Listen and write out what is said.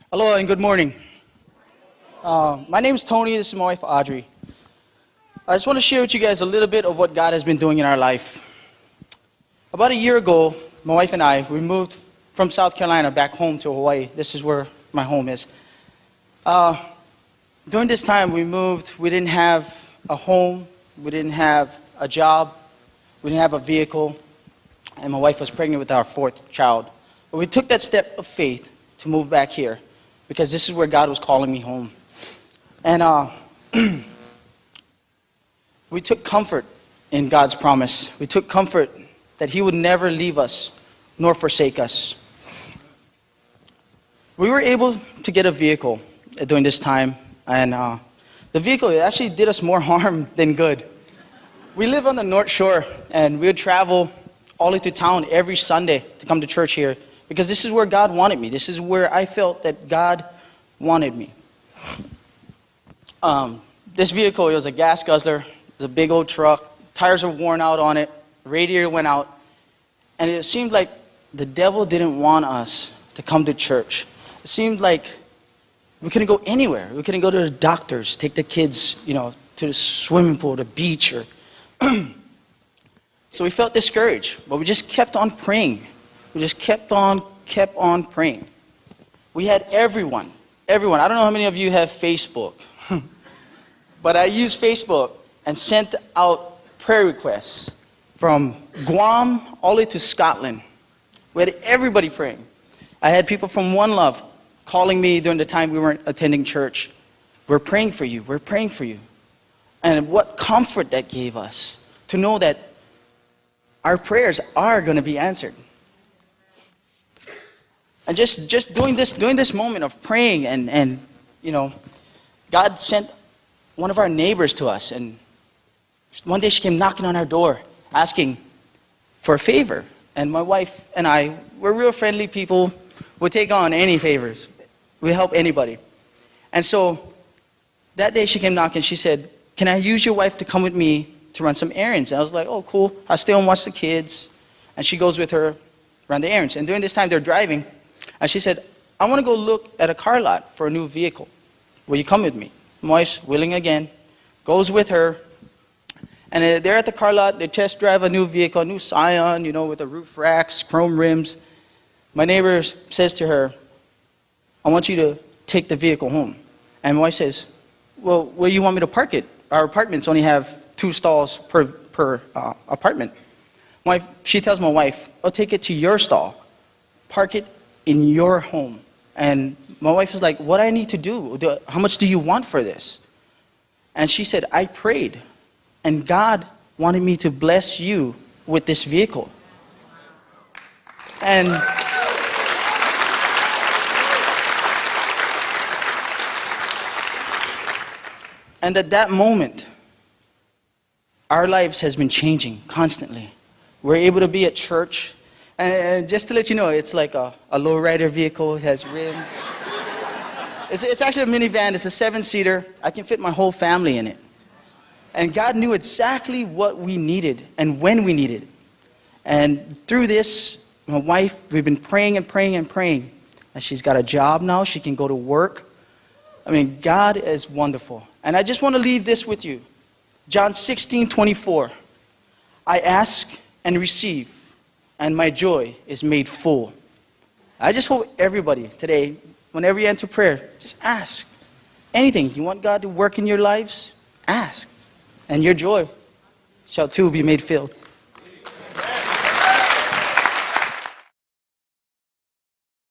Hello and good morning. My name is Tony. This is my wife, Audrey. I just want to share with you guys a little bit of what God has been doing in our life. About a year ago, my wife and I, we moved from South Carolina back home to Hawaii. This is where my home is. During this time we moved, we didn't have a home, we didn't have a job, we didn't have a vehicle, and my wife was pregnant with our fourth child. But we took that step of faith to move back here, because this is where God was calling me home. And we took comfort in God's promise. We took comfort that He would never leave us nor forsake us. We were able to get a vehicle during this time, and the vehicle actually did us more harm than good. We live on the North Shore, and we would travel all the way to town every Sunday to come to church here, because this is where God wanted me. This is where I felt that God wanted me. This vehicle, it was a gas guzzler. It was a big old truck. Tires were worn out on it. Radiator went out. And it seemed like the devil didn't want us to come to church. It seemed like we couldn't go anywhere. We couldn't go to the doctors, take the kids, to the swimming pool, the beach. So we felt discouraged, but we just kept on praying. We just kept on praying. We had everyone. I don't know how many of you have Facebook, but I used Facebook and sent out prayer requests from Guam all the way to Scotland. We had everybody praying. I had people from One Love calling me during the time we weren't attending church. We're praying for you. We're praying for you. And what comfort that gave us to know that our prayers are going to be answered. And just doing this moment of praying, and God sent one of our neighbors to us, and one day she came knocking on our door asking for a favor. And my wife and I, we're real friendly people. We'll take on any favors. We help anybody. And so that day she came knocking. She said, "Can I use your wife to come with me to run some errands?" And I was like, "Oh, cool. I'll stay and watch the kids." And she goes with her, run the errands. And during this time they're driving. And she said, "I want to go look at a car lot for a new vehicle. Will you come with me?" My wife's willing again, goes with her. And they're at the car lot. They test drive a new vehicle, a new Scion, with the roof racks, chrome rims. My neighbor says to her, "I want you to take the vehicle home." And my wife says, "Well, where do you want me to park it? Our apartments only have 2 stalls per apartment." She tells my wife, "I'll take it to your stall. Park it in your home." And my wife is like, "What do I need to do? How much do you want for this?" And she said, "I prayed, and God wanted me to bless you with this vehicle." And at that moment, our lives has been changing constantly. We're able to be at church. And just to let you know, it's like a lowrider vehicle. It has rims. It's actually a minivan. It's a 7-seater. I can fit my whole family in it. And God knew exactly what we needed and when we needed it. And through this, my wife, we've been praying and praying and praying. And she's got a job now. She can go to work. I mean, God is wonderful. And I just want to leave this with you. John 16:24. "I ask and receive, and my joy is made full." I just hope everybody today, whenever you enter prayer, just ask. Anything you want God to work in your lives, ask. And your joy shall too be made filled.